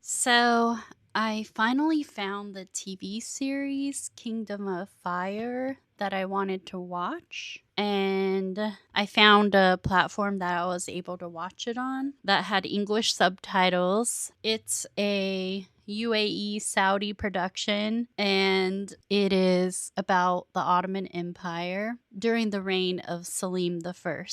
So I finally found the TV series Kingdom of Fire that I wanted to watch. And I found a platform that I was able to watch it on that had English subtitles. It's a UAE Saudi production, and it is about the Ottoman Empire during the reign of Selim I.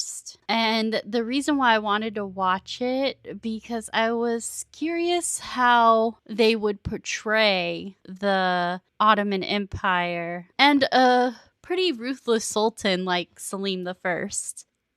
And the reason why I wanted to watch it because I was curious how they would portray the Ottoman Empire and a pretty ruthless sultan like Selim I.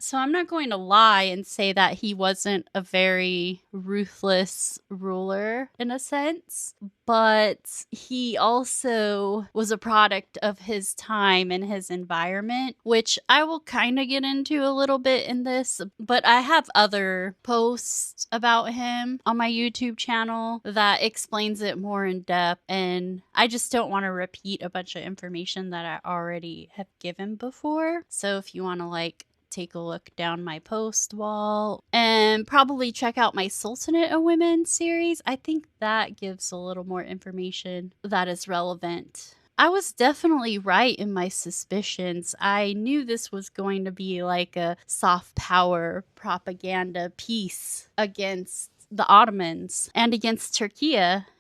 So I'm not going to lie and say that he wasn't a very ruthless ruler in a sense, but he also was a product of his time and his environment, which I will kind of get into a little bit in this, but I have other posts about him on my YouTube channel that explains it more in depth, and I just don't want to repeat a bunch of information that I already have given before. So if you want to take a look down my post wall and probably check out my Sultanate of Women series. I think that gives a little more information that is relevant. I was definitely right in my suspicions. I knew this was going to be like a soft power propaganda piece against the Ottomans and against Turkey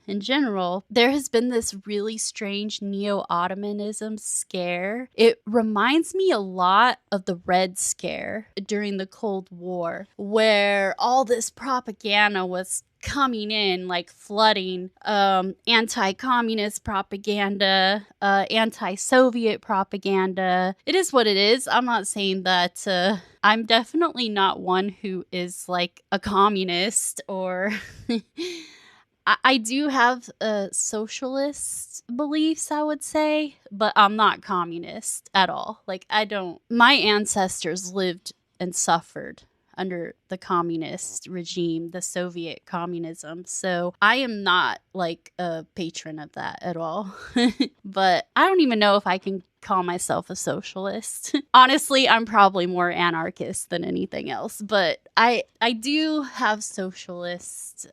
in general. There has been this really strange Neo-Ottomanism scare. It reminds me a lot of the Red Scare during the Cold War, where all this propaganda was coming in, like flooding, anti-communist propaganda, anti-Soviet propaganda. It is what it is. I'm not saying that I'm definitely not one who is like a communist or I do have socialist beliefs, I would say, but I'm not communist at all. Like, my ancestors lived and suffered under the communist regime, the Soviet communism. So I am not like a patron of that at all. But I don't even know if I can call myself a socialist. Honestly, I'm probably more anarchist than anything else, but I do have socialist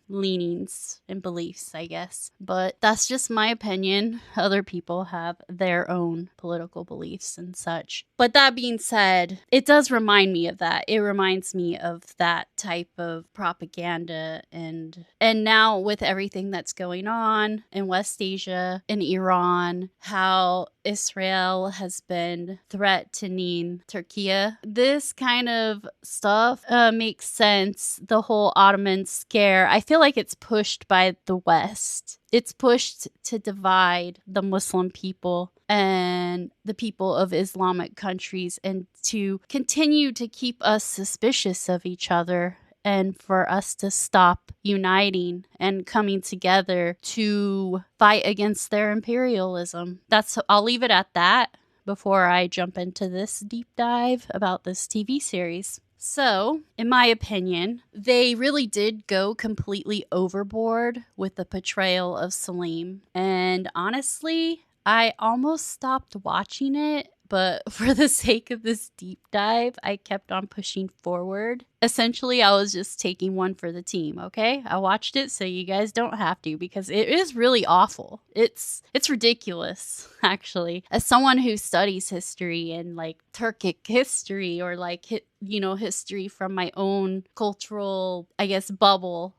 leanings and beliefs, I guess. But that's just my opinion. Other people have their own political beliefs and such. But that being said, it does remind me of that. It reminds me of that type of propaganda, and now with everything that's going on in West Asia, in Iran, how Israel has been threatening Turkey. This kind of stuff makes sense. The whole Ottoman scare, I feel like it's pushed by the West. It's pushed to divide the Muslim people and the people of Islamic countries and to continue to keep us suspicious of each other and for us to stop uniting and coming together to fight against their imperialism. I'll leave it at that before I jump into this deep dive about this TV series. So, in my opinion, they really did go completely overboard with the portrayal of Selim. And honestly, I almost stopped watching it, but for the sake of this deep dive, I kept on pushing forward. Essentially, I was just taking one for the team, okay? I watched it so you guys don't have to because it is really awful. It's ridiculous, actually. As someone who studies history and like Turkic history or like history from my own cultural, I guess, bubble,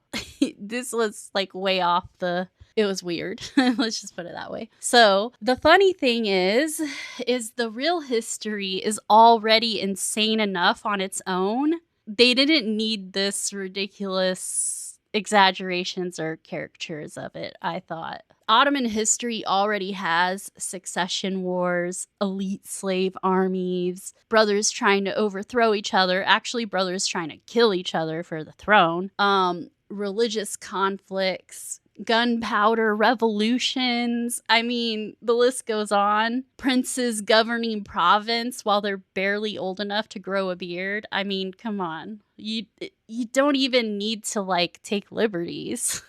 this was like way off the it was weird. Let's just put it that way. So the funny thing is the real history is already insane enough on its own. They didn't need this ridiculous exaggerations or caricatures of it, I thought. Ottoman history already has succession wars, elite slave armies, brothers trying to overthrow each other, actually brothers trying to kill each other for the throne, religious conflicts, gunpowder revolutions. I mean, the list goes on. Princes governing province while they're barely old enough to grow a beard. I mean, come on. You don't even need to like take liberties.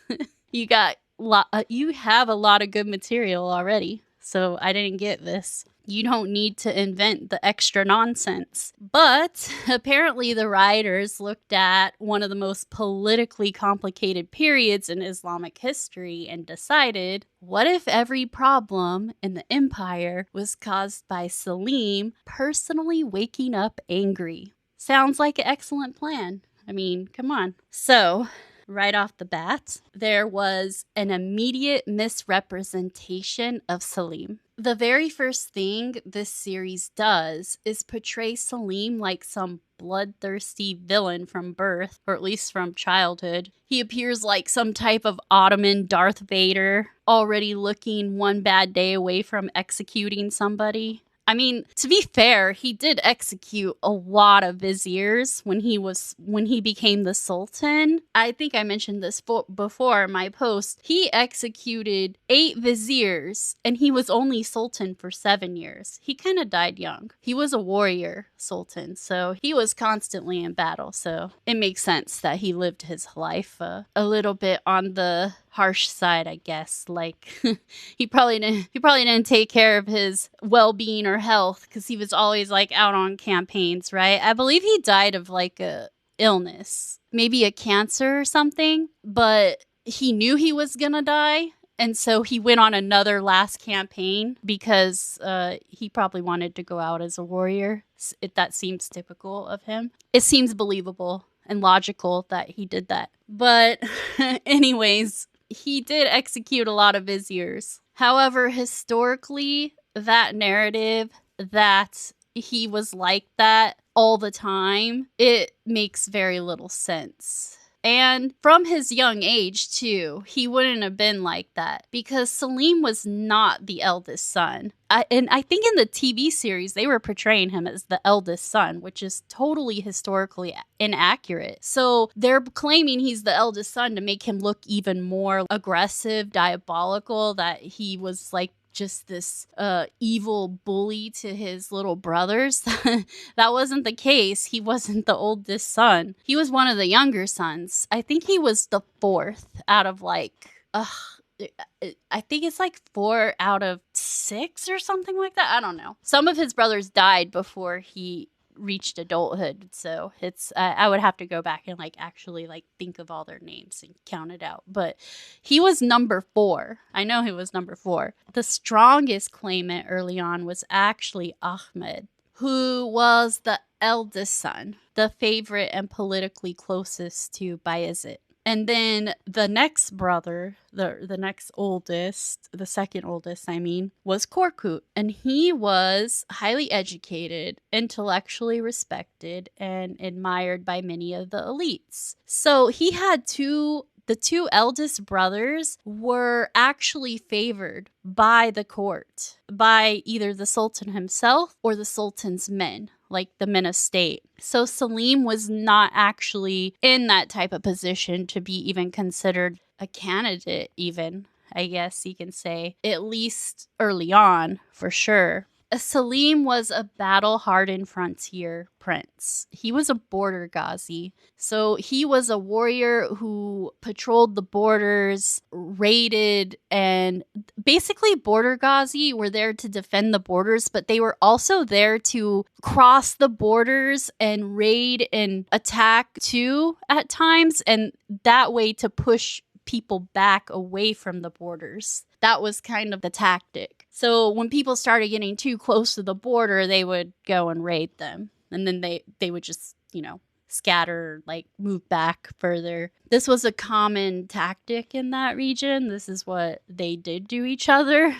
You have a lot of good material already. so I didn't get this. You don't need to invent the extra nonsense. But apparently the writers looked at one of the most politically complicated periods in Islamic history and decided, what if every problem in the empire was caused by Selim personally waking up angry? Sounds like an excellent plan. I mean, come on. So, right off the bat, there was an immediate misrepresentation of Selim. The very first thing this series does is portray Selim like some bloodthirsty villain from birth, or at least from childhood. He appears like some type of Ottoman Darth Vader, already looking one bad day away from executing somebody. I mean, to be fair, he did execute a lot of viziers when he became the sultan. I think I mentioned this before in my post. He executed 8 viziers, and he was only sultan for 7 years. He kind of died young. He was a warrior sultan, so he was constantly in battle. So it makes sense that he lived his life a little bit on the harsh side, I guess. Like he probably didn't take care of his well-being or health, because he was always like out on campaigns, right? I believe he died of like a illness, maybe a cancer or something, but he knew he was gonna die, and so he went on another last campaign because he probably wanted to go out as a warrior. That seems typical of him. It seems believable and logical that he did that. But anyways, he did execute a lot of viziers. However, historically, that narrative that he was like that all the time, it makes very little sense. And from his young age, too, he wouldn't have been like that, because Selim was not the eldest son. And I think in the TV series, they were portraying him as the eldest son, which is totally historically inaccurate. So they're claiming he's the eldest son to make him look even more aggressive, diabolical, that he was like just this evil bully to his little brothers. That wasn't the case. He wasn't the oldest son. He was one of the younger sons. I think he was the 4th out of like, I think it's like 4 out of 6 or something like that. I don't know. Some of his brothers died before he reached adulthood, so it's I would have to go back and like actually like think of all their names and count it out. But he was number 4. I know he was number 4. The strongest claimant early on was actually Ahmed, who was the eldest son, the favorite and politically closest to Bayezid. And then the next brother, the next oldest, the second oldest, I mean, was Korkut. And he was highly educated, intellectually respected, and admired by many of the elites. So he had the 2 eldest brothers were actually favored by the court, by either the Sultan himself or the Sultan's men, like the men of state. So Selim was not actually in that type of position to be even considered a candidate, even, I guess you can say, at least early on, for sure. Selim was a battle-hardened frontier prince. He was a border ghazi. So he was a warrior who patrolled the borders, raided, and basically border ghazi were there to defend the borders, but they were also there to cross the borders and raid and attack too at times, and that way to push people back away from the borders. That was kind of the tactic. So when people started getting too close to the border, they would go and raid them. And then they would just, scatter, like move back further. This was a common tactic in that region. This is what they did to each other.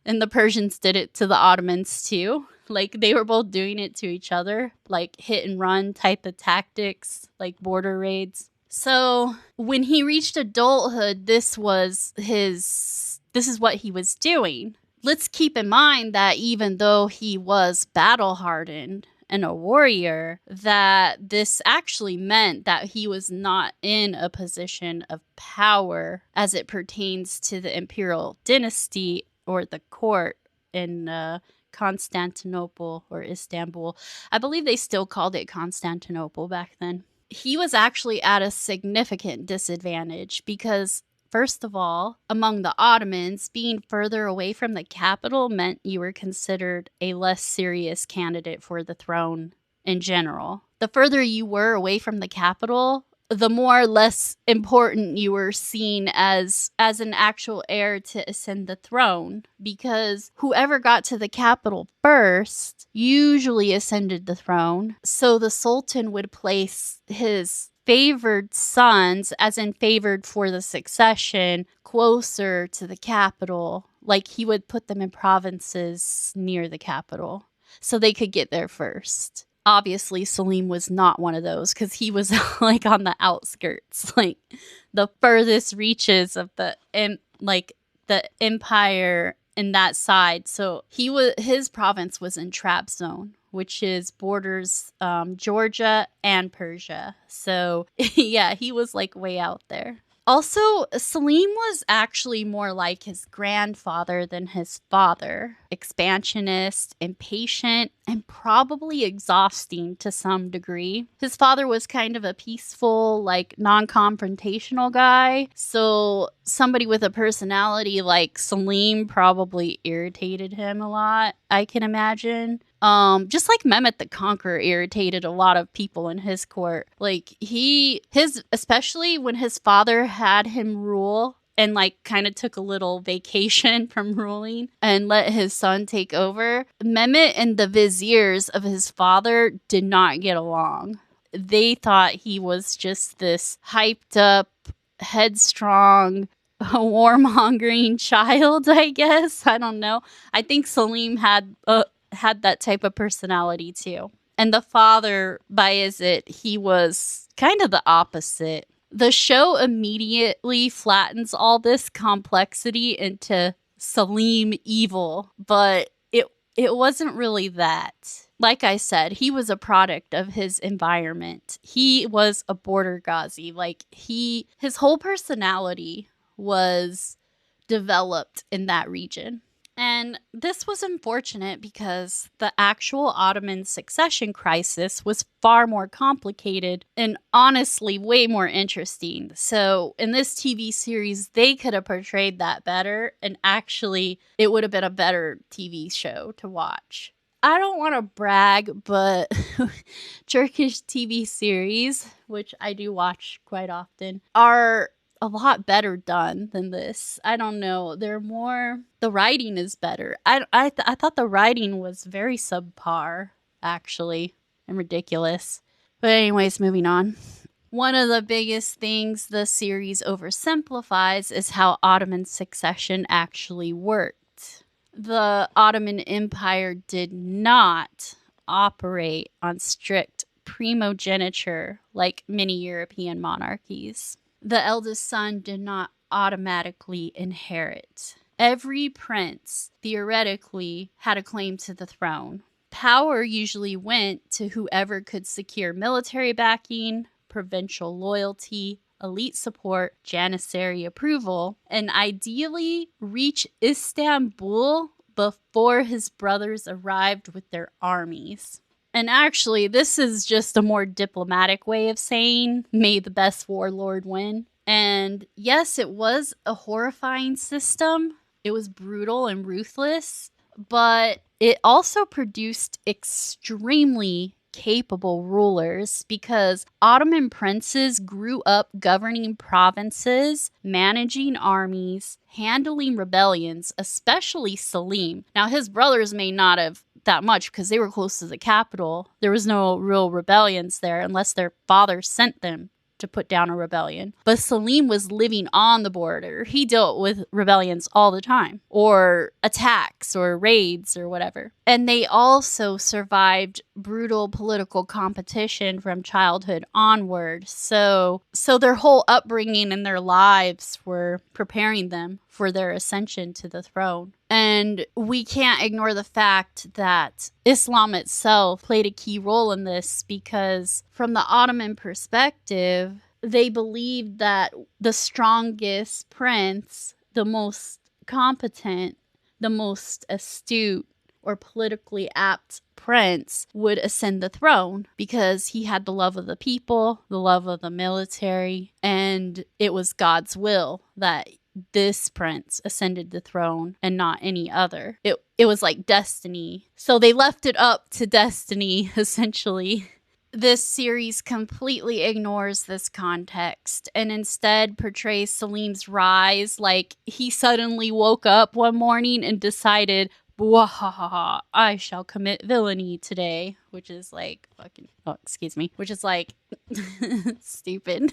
And the Persians did it to the Ottomans too. Like they were both doing it to each other, like hit and run type of tactics, like border raids. So when he reached adulthood, this is what he was doing. Let's keep in mind that even though he was battle-hardened and a warrior, that this actually meant that he was not in a position of power as it pertains to the imperial dynasty or the court in Constantinople or Istanbul. I believe they still called it Constantinople back then. He was actually at a significant disadvantage because First of all, among the Ottomans, being further away from the capital meant you were considered a less serious candidate for the throne in general. The further you were away from the capital, the more or less important you were seen as an actual heir to ascend the throne, because whoever got to the capital first usually ascended the throne. So the Sultan would place his favored sons, as in favored for the succession, closer to the capital. Like he would put them in provinces near the capital so they could get there first. Obviously, Selim was not one of those because he was like on the outskirts, like the furthest reaches of the empire in that side. So his province was in Trabzon, which is borders Georgia and Persia. So yeah, he was like way out there. Also, Selim was actually more like his grandfather than his father. Expansionist, impatient, and probably exhausting to some degree. His father was kind of a peaceful, like non-confrontational guy. So somebody with a personality like Selim probably irritated him a lot, I can imagine. Just like Mehmet the Conqueror irritated a lot of people in his court. Like especially when his father had him rule and like kind of took a little vacation from ruling and let his son take over, Mehmet and the viziers of his father did not get along. They thought he was just this hyped up, headstrong, warmongering child, I guess. I don't know. I think Selim had that type of personality too. And the father, Bayezid, he was kind of the opposite. The show immediately flattens all this complexity into Selim evil, but it wasn't really that. Like I said, he was a product of his environment. He was a border Ghazi. Like his whole personality was developed in that region. And this was unfortunate because the actual Ottoman succession crisis was far more complicated and honestly way more interesting. So in this TV series, they could have portrayed that better, and actually it would have been a better TV show to watch. I don't want to brag, but Turkish TV series, which I do watch quite often, are a lot better done than this. I don't know. The writing is better. I thought the writing was very subpar, actually, and ridiculous. But anyways, moving on. One of the biggest things the series oversimplifies is how Ottoman succession actually worked. The Ottoman Empire did not operate on strict primogeniture like many European monarchies. The eldest son did not automatically inherit. Every prince, theoretically, had a claim to the throne. Power usually went to whoever could secure military backing, provincial loyalty, elite support, Janissary approval, and ideally reach Istanbul before his brothers arrived with their armies. And actually, this is just a more diplomatic way of saying, may the best warlord win. And yes, it was a horrifying system. It was brutal and ruthless, but it also produced extremely capable rulers because Ottoman princes grew up governing provinces, managing armies, handling rebellions, especially Selim. Now, his brothers may not have that much because they were close to the capital. There was no real rebellions there unless their father sent them to put down a rebellion. But Selim was living on the border. He dealt with rebellions all the time, or attacks or raids or whatever. And they also survived brutal political competition from childhood onward. So their whole upbringing and their lives were preparing them for their ascension to the throne. And we can't ignore the fact that Islam itself played a key role in this because from the Ottoman perspective, they believed that the strongest prince, the most competent, the most astute, or politically apt prince would ascend the throne because he had the love of the people, the love of the military, and it was God's will that this prince ascended the throne and not any other. It was like destiny. So they left it up to destiny, essentially. This series completely ignores this context and instead portrays Selim's rise like he suddenly woke up one morning and decided, "Bwahaha, I shall commit villainy today," which is like which is like stupid.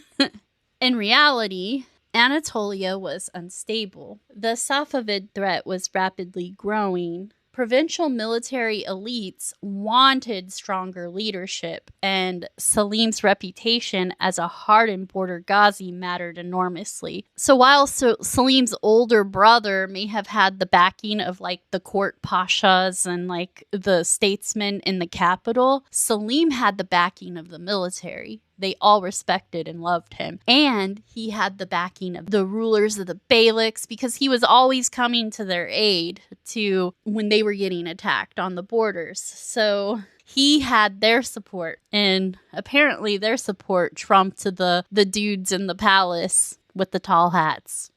In reality, Anatolia was unstable. The Safavid threat was rapidly growing. Provincial military elites wanted stronger leadership, and Selim's reputation as a hardened border Ghazi mattered enormously. So while Selim's older brother may have had the backing of like the court pashas and like the statesmen in the capital, Selim had the backing of the military. They all respected and loved him. And he had the backing of the rulers of the Beyliks because he was always coming to their aid to when they were getting attacked on the borders. So he had their support. And apparently their support trumped the dudes in the palace with the tall hats.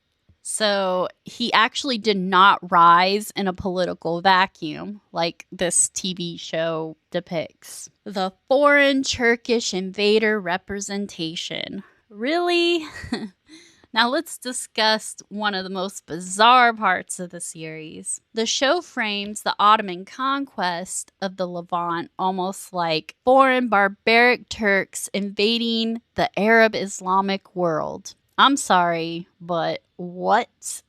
So he actually did not rise in a political vacuum like this TV show depicts. The foreign Turkish invader representation. Really? Now let's discuss one of the most bizarre parts of the series. The show frames the Ottoman conquest of the Levant almost like foreign barbaric Turks invading the Arab Islamic world. I'm sorry, but what?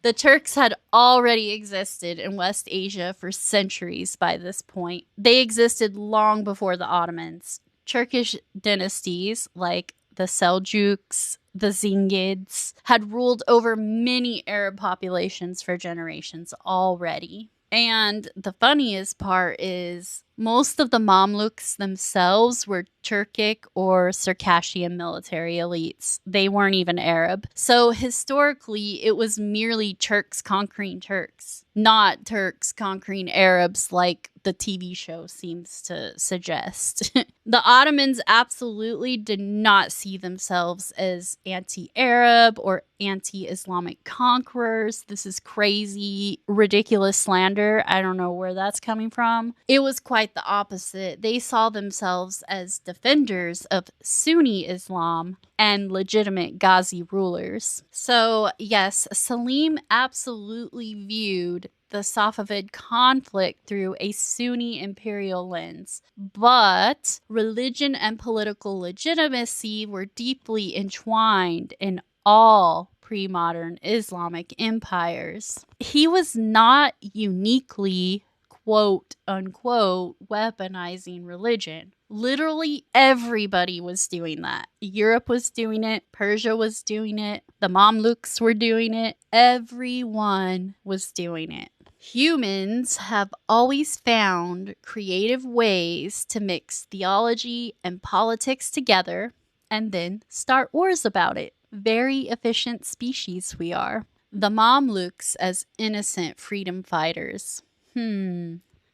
The Turks had already existed in West Asia for centuries by this point. They existed long before the Ottomans. Turkish dynasties like the Seljuks, the Zingids, had ruled over many Arab populations for generations already. And the funniest part is most of the Mamluks themselves were Turkic or Circassian military elites. They weren't even Arab. So historically, it was merely Turks conquering Turks, not Turks conquering Arabs like the TV show seems to suggest. The Ottomans absolutely did not see themselves as anti-Arab or anti-Islamic conquerors. This is crazy, ridiculous slander. I don't know where that's coming from. It was quite the opposite. They saw themselves as defenders of Sunni Islam and legitimate Ghazi rulers. So yes, Selim absolutely viewed the Safavid conflict through a Sunni imperial lens, but religion and political legitimacy were deeply entwined in all pre-modern Islamic empires. He was not uniquely, quote unquote, weaponizing religion. Literally everybody was doing that. Europe was doing it. Persia was doing it. The Mamluks were doing it. Everyone was doing it. Humans have always found creative ways to mix theology and politics together and then start wars about it. Very efficient species we are. The Mamluks as innocent freedom fighters.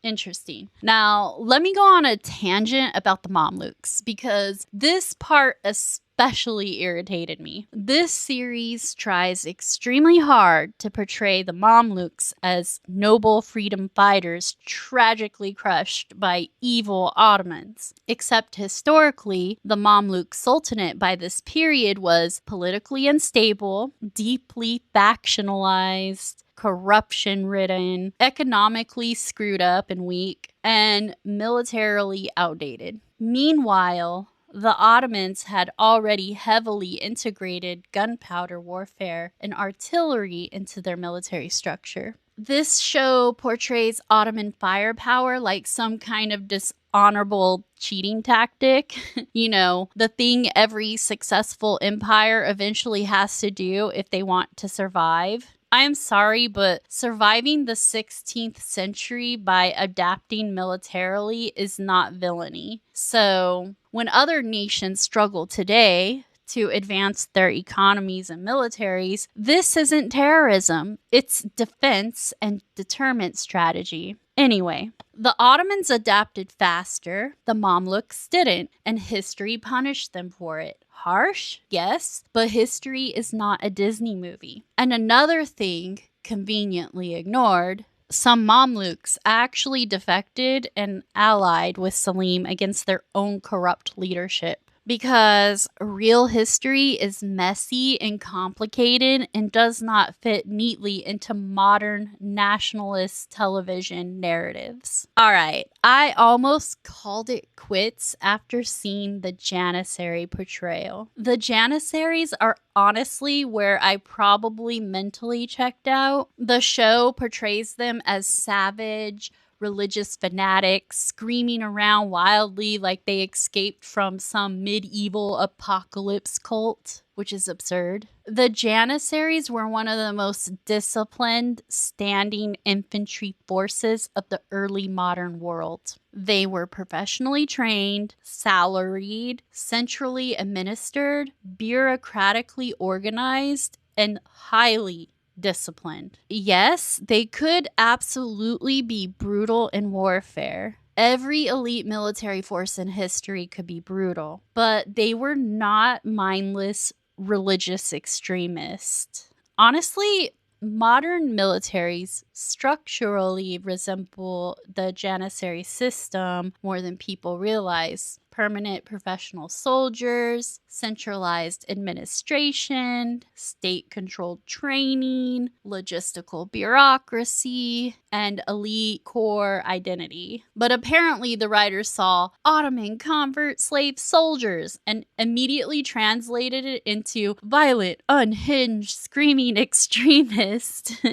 Interesting. Now, let me go on a tangent about the Mamluks because this part especially irritated me. This series tries extremely hard to portray the Mamluks as noble freedom fighters tragically crushed by evil Ottomans. Except historically, the Mamluk Sultanate by this period was politically unstable, deeply factionalized, corruption-ridden, economically screwed up and weak, and militarily outdated. Meanwhile, the Ottomans had already heavily integrated gunpowder warfare and artillery into their military structure. This show portrays Ottoman firepower like some kind of dishonorable cheating tactic. You know, the thing every successful empire eventually has to do if they want to survive. I am sorry, but surviving the 16th century by adapting militarily is not villainy. So, when other nations struggle today to advance their economies and militaries, this isn't terrorism. It's defense and deterrent strategy. Anyway, the Ottomans adapted faster, the Mamluks didn't, and history punished them for it. Harsh? Yes, but history is not a Disney movie. And another thing conveniently ignored, some Mamluks actually defected and allied with Selim against their own corrupt leadership. Because real history is messy and complicated and does not fit neatly into modern nationalist television narratives. Alright, I almost called it quits after seeing the Janissary portrayal. The Janissaries are honestly where I probably mentally checked out. The show portrays them as savage, religious fanatics screaming around wildly like they escaped from some medieval apocalypse cult, which is absurd. The Janissaries were one of the most disciplined standing infantry forces of the early modern world. They were professionally trained, salaried, centrally administered, bureaucratically organized, and highly disciplined. Yes, they could absolutely be brutal in warfare. Every elite military force in history could be brutal, but they were not mindless religious extremists. Honestly, modern militaries structurally resemble the Janissary system more than people realize. Permanent professional soldiers, centralized administration, state-controlled training, logistical bureaucracy, and elite core identity. But apparently the writers saw Ottoman convert slave soldiers and immediately translated it into violent, unhinged, screaming extremist.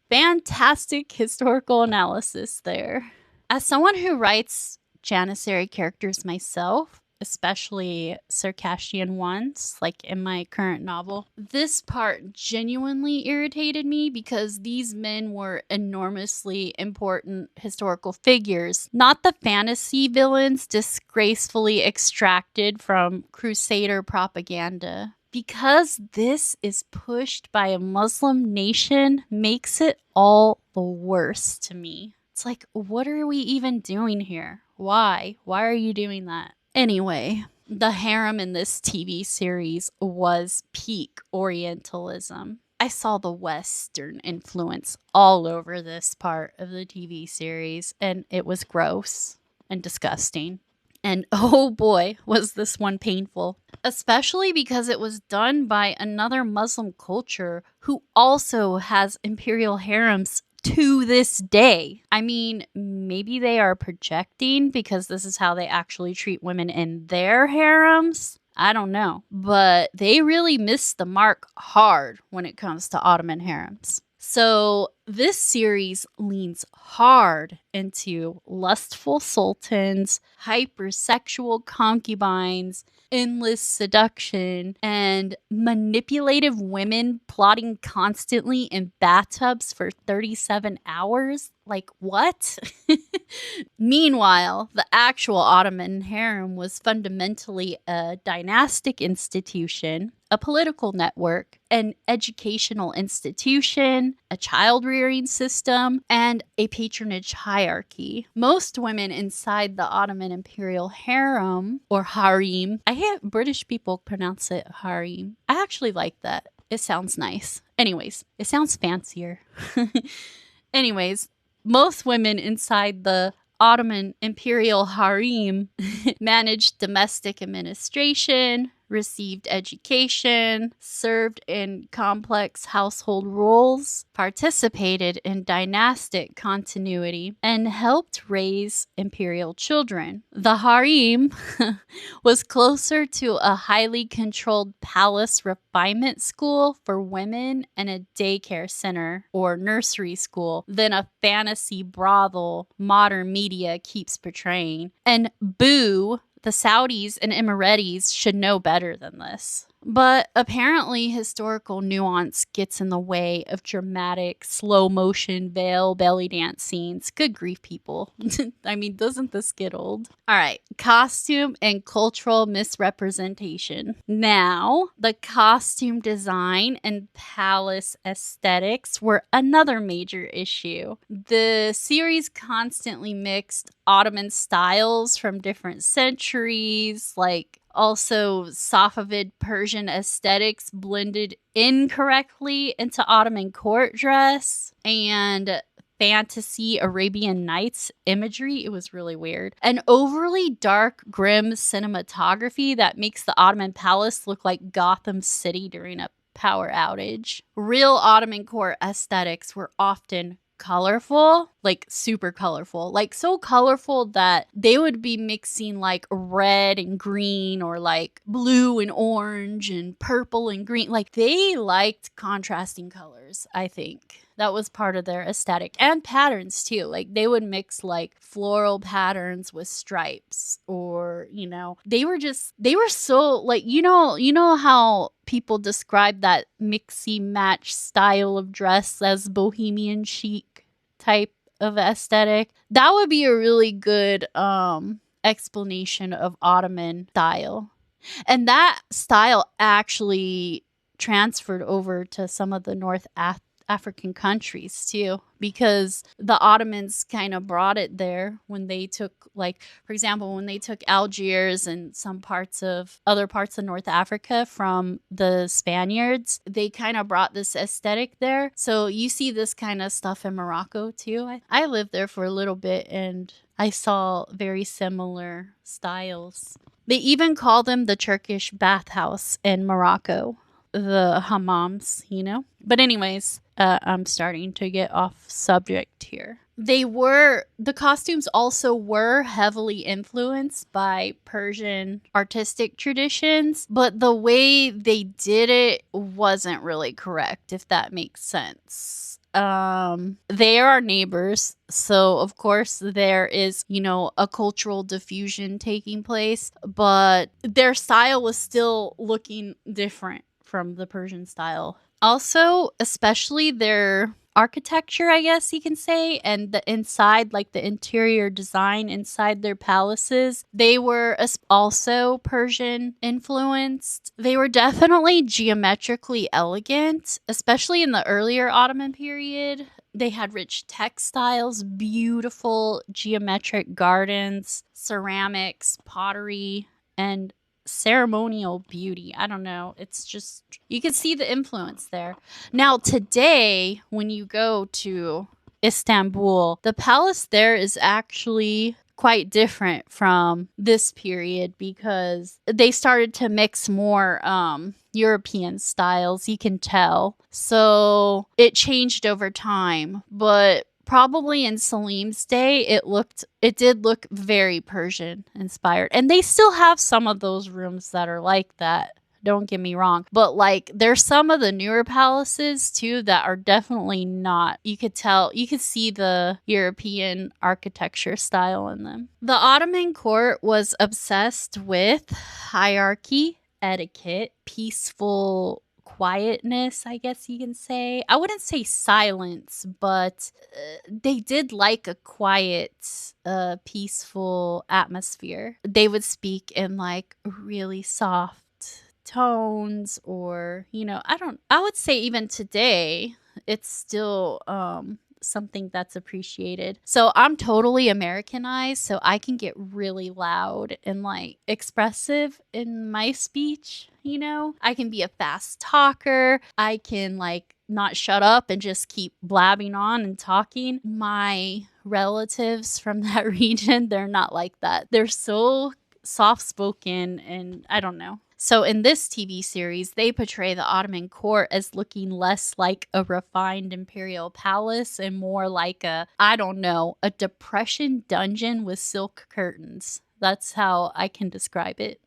Fantastic historical analysis there. As someone who writes Janissary characters myself, especially Circassian ones, like in my current novel, this part genuinely irritated me because these men were enormously important historical figures, not the fantasy villains disgracefully extracted from Crusader propaganda. Because this is pushed by a Muslim nation makes it all the worse to me. It's like, what are we even doing here? Why? Why are you doing that? Anyway, the harem in this TV series was peak orientalism. I saw the Western influence all over this part of the TV series, and it was gross and disgusting. And oh boy, was this one painful. Especially because it was done by another Muslim culture who also has imperial harems to this day. I mean, maybe they are projecting because this is how they actually treat women in their harems. I don't know. But they really missed the mark hard when it comes to Ottoman harems. So this series leans hard into lustful sultans, hypersexual concubines, endless seduction, and manipulative women plotting constantly in bathtubs for 37 hours. Like, what? Meanwhile, the actual Ottoman harem was fundamentally a dynastic institution, a political network, an educational institution, a child-rearing system, and a patronage hierarchy. Most women inside the Ottoman imperial harem, or harem, I hear British people pronounce it harem. I actually like that. It sounds nice. Anyways, it sounds fancier. Anyways, most women inside the Ottoman imperial harem managed domestic administration, received education, served in complex household roles, participated in dynastic continuity, and helped raise imperial children. The harem was closer to a highly controlled palace refinement school for women and a daycare center or nursery school than a fantasy brothel modern media keeps portraying. And boo, the Saudis and Emiratis should know better than this. But apparently, historical nuance gets in the way of dramatic, slow motion, veil, belly dance scenes. Good grief, people. I mean, doesn't this get old? All right, costume and cultural misrepresentation. Now, the costume design and palace aesthetics were another major issue. The series constantly mixed Ottoman styles from different centuries, like also Safavid Persian aesthetics blended incorrectly into Ottoman court dress and fantasy Arabian Nights imagery. It was really weird. An overly dark, grim cinematography that makes the Ottoman palace look like Gotham City during a power outage. Real Ottoman court aesthetics were often colorful, like super colorful, like so colorful that they would be mixing like red and green or like blue and orange and purple and green. Like they liked contrasting colors, I think. That was part of their aesthetic and patterns too. Like they would mix like floral patterns with stripes, or they were so like you know how people describe that mixy match style of dress as bohemian chic type of aesthetic. That would be a really good explanation of Ottoman style. And that style actually transferred over to some of the African countries too, because the Ottomans kind of brought it there when they took, like, for example, when they took Algiers and some other parts of North Africa from the Spaniards, they kind of brought this aesthetic there. So you see this kind of stuff in Morocco too. I lived there for a little bit and I saw very similar styles. They even call them the Turkish bathhouse in Morocco, the hammams, But anyways, I'm starting to get off subject here. The costumes also were heavily influenced by Persian artistic traditions, but the way they did it wasn't really correct, if that makes sense. They are our neighbors, so of course there is a cultural diffusion taking place, but their style was still looking different from the Persian style. Also, especially their architecture, I guess you can say, and the inside, like the interior design inside their palaces, they were also Persian influenced. They were definitely geometrically elegant, especially in the earlier Ottoman period. They had rich textiles, beautiful geometric gardens, ceramics, pottery, and ceremonial beauty. I don't know. It's just, you can see the influence there. Now, today, when you go to Istanbul, the palace there is actually quite different from this period because they started to mix more European styles, you can tell. So it changed over time, but probably in Selim's day, it did look very Persian inspired. And they still have some of those rooms that are like that. Don't get me wrong. But like there's some of the newer palaces too that are definitely not. You could see the European architecture style in them. The Ottoman court was obsessed with hierarchy, etiquette, peaceful quietness, I guess you can say. I wouldn't say silence, but they did like a quiet, peaceful atmosphere. They would speak in like really soft tones, or I would say even today it's still something that's appreciated. So I'm totally Americanized, so I can get really loud and like expressive in my speech. I can be a fast talker. I can like not shut up and just keep blabbing on and talking. My relatives from that region, they're not like that. They're so soft spoken, and I don't know. So in this TV series, they portray the Ottoman court as looking less like a refined imperial palace and more like a depression dungeon with silk curtains. That's how I can describe it.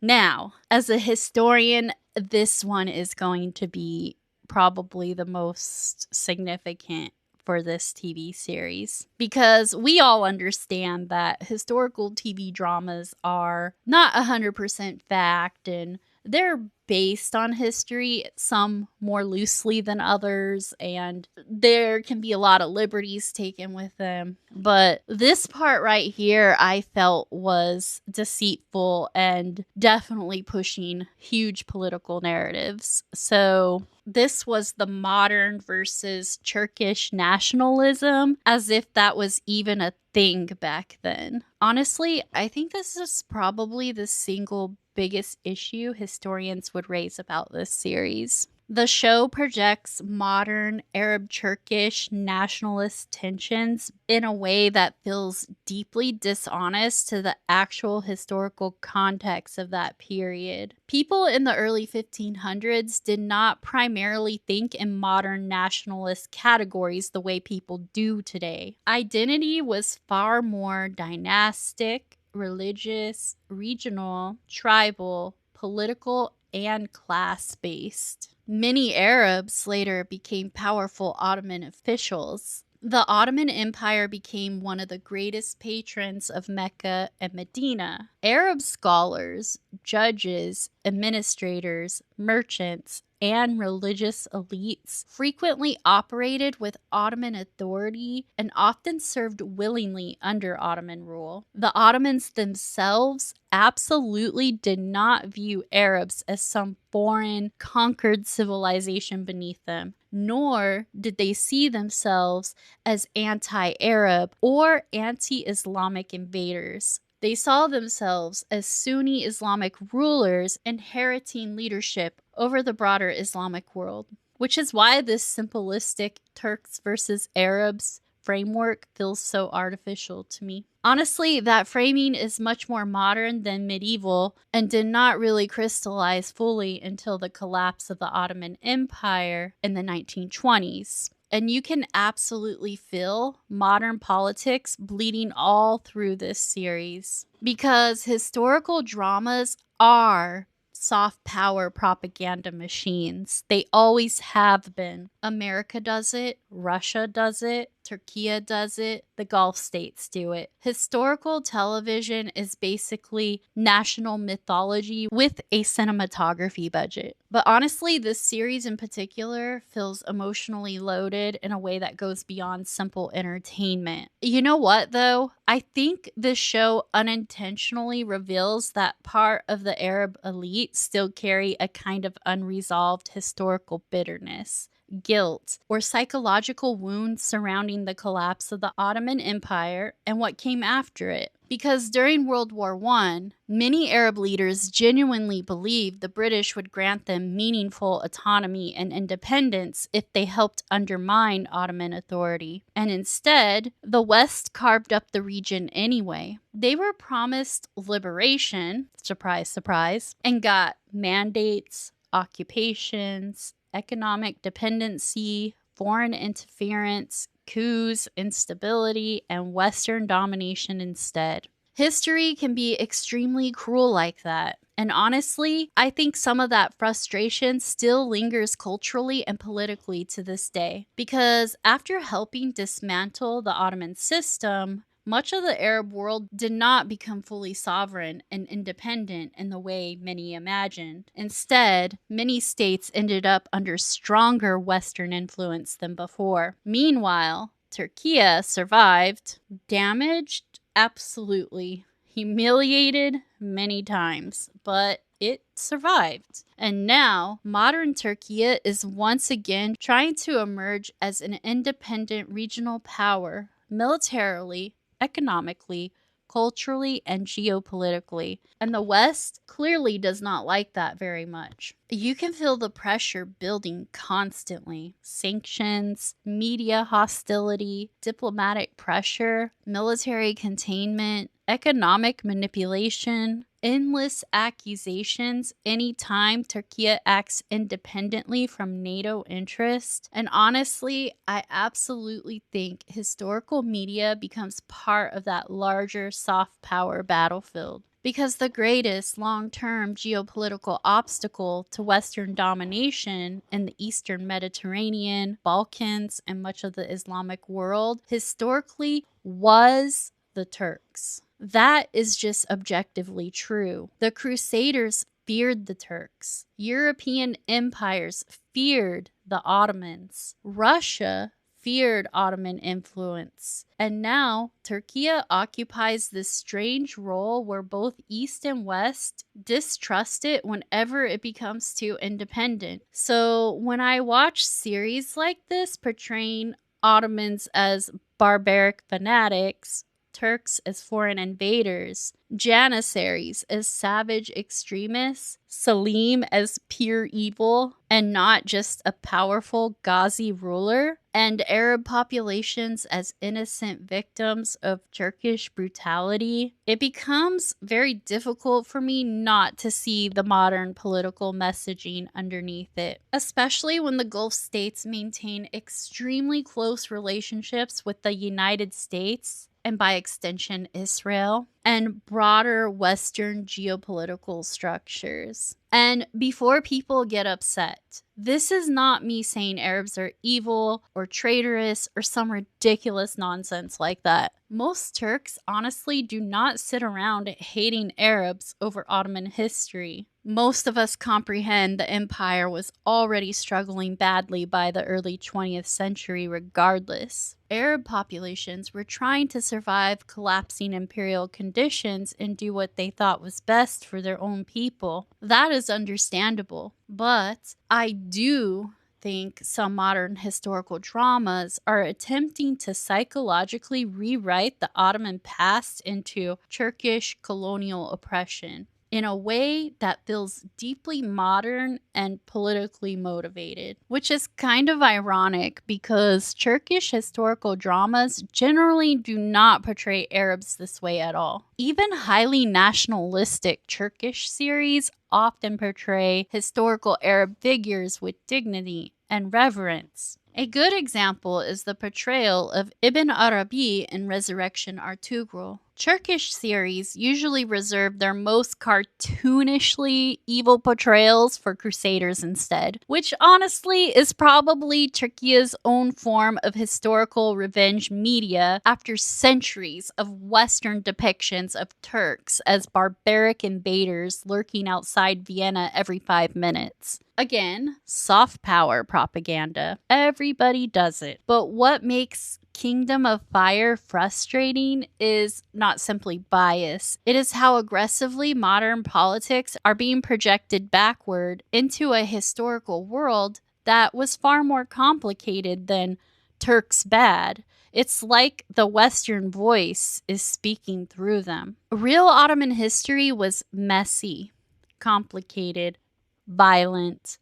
Now, as a historian, this one is going to be probably the most significant for this TV series, because we all understand that historical TV dramas are not 100% fact and They're based on history, some more loosely than others, and there can be a lot of liberties taken with them. But this part right here, I felt was deceitful and definitely pushing huge political narratives. So this was the modern versus Turkish nationalism, as if that was even a thing back then. Honestly, I think this is probably the single biggest issue historians would raise about this series. The show projects modern Arab Turkish nationalist tensions in a way that feels deeply dishonest to the actual historical context of that period. People in the early 1500s did not primarily think in modern nationalist categories the way people do today. Identity was far more dynastic, religious, regional, tribal, political, and class-based. Many Arabs later became powerful Ottoman officials. The Ottoman Empire became one of the greatest patrons of Mecca and Medina. Arab scholars, judges, administrators, merchants, and religious elites frequently operated with Ottoman authority and often served willingly under Ottoman rule. The Ottomans themselves absolutely did not view Arabs as some foreign, conquered civilization beneath them, nor did they see themselves as anti-Arab or anti-Islamic invaders. They saw themselves as Sunni Islamic rulers inheriting leadership over the broader Islamic world, which is why this simplistic Turks versus Arabs framework feels so artificial to me. Honestly, that framing is much more modern than medieval and did not really crystallize fully until the collapse of the Ottoman Empire in the 1920s. And you can absolutely feel modern politics bleeding all through this series because historical dramas are soft power propaganda machines. They always have been. America does it, Russia does it, Turkey does it, the Gulf states do it. Historical television is basically national mythology with a cinematography budget. But honestly, this series in particular feels emotionally loaded in a way that goes beyond simple entertainment. You know what, though? I think this show unintentionally reveals that part of the Arab elite still carry a kind of unresolved historical bitterness, guilt, or psychological wounds surrounding the collapse of the Ottoman Empire and what came after it. Because during World War I, many Arab leaders genuinely believed the British would grant them meaningful autonomy and independence if they helped undermine Ottoman authority. And instead, the West carved up the region anyway. They were promised liberation, surprise, surprise, and got mandates, occupations, economic dependency, foreign interference, coups, instability, and Western domination instead. History can be extremely cruel like that. And honestly, I think some of that frustration still lingers culturally and politically to this day. Because after helping dismantle the Ottoman system, much of the Arab world did not become fully sovereign and independent in the way many imagined. Instead, many states ended up under stronger Western influence than before. Meanwhile, Turkey survived, damaged, absolutely, humiliated many times, but it survived. And now, modern Turkey is once again trying to emerge as an independent regional power, militarily, economically, culturally, and geopolitically. And the West clearly does not like that very much. You can feel the pressure building constantly. Sanctions, media hostility, diplomatic pressure, military containment, economic manipulation, endless accusations anytime Turkey acts independently from NATO interest. And honestly, I absolutely think historical media becomes part of that larger soft power battlefield. Because the greatest long-term geopolitical obstacle to Western domination in the Eastern Mediterranean, Balkans, and much of the Islamic world historically was the Turks. That is just objectively true. The Crusaders feared the Turks. European empires feared the Ottomans. Russia feared Ottoman influence. And now, Turkey occupies this strange role where both East and West distrust it whenever it becomes too independent. So, when I watch series like this portraying Ottomans as barbaric fanatics, Turks as foreign invaders, Janissaries as savage extremists, Selim as pure evil and not just a powerful Ghazi ruler, and Arab populations as innocent victims of Turkish brutality, it becomes very difficult for me not to see the modern political messaging underneath it, especially when the Gulf states maintain extremely close relationships with the United States and by extension Israel, and broader Western geopolitical structures. And before people get upset, this is not me saying Arabs are evil or traitorous or some ridiculous nonsense like that. Most Turks honestly do not sit around hating Arabs over Ottoman history. Most of us comprehend the empire was already struggling badly by the early 20th century regardless. Arab populations were trying to survive collapsing imperial conditions and do what they thought was best for their own people. That is understandable, but I do think some modern historical dramas are attempting to psychologically rewrite the Ottoman past into Turkish colonial oppression in a way that feels deeply modern and politically motivated, which is kind of ironic because Turkish historical dramas generally do not portray Arabs this way at all. Even highly nationalistic Turkish series often portray historical Arab figures with dignity and reverence. A good example is the portrayal of Ibn Arabi in Resurrection Ertugrul. Turkish series usually reserve their most cartoonishly evil portrayals for crusaders instead, which honestly is probably Turkey's own form of historical revenge media after centuries of Western depictions of Turks as barbaric invaders lurking outside Vienna every 5 minutes. Again, soft power propaganda. Everybody does it. But what makes Kingdom of Fire frustrating is not simply bias. It is how aggressively modern politics are being projected backward into a historical world that was far more complicated than Turks bad. It's like the Western voice is speaking through them. Real Ottoman history was messy, complicated, violent,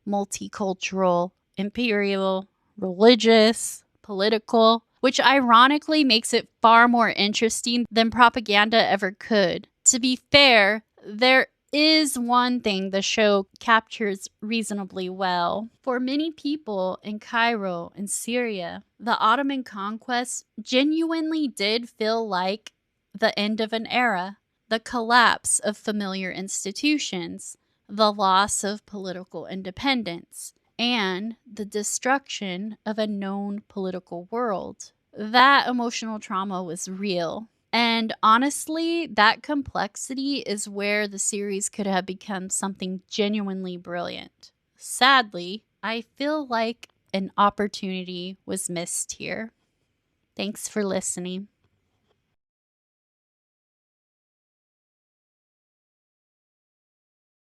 multicultural, imperial, religious, political, which ironically makes it far more interesting than propaganda ever could. To be fair, there is one thing the show captures reasonably well. For many people in Cairo and Syria, the Ottoman conquest genuinely did feel like the end of an era, the collapse of familiar institutions, the loss of political independence, and the destruction of a known political world. That emotional trauma was real. And honestly, that complexity is where the series could have become something genuinely brilliant. Sadly, I feel like an opportunity was missed here. Thanks for listening.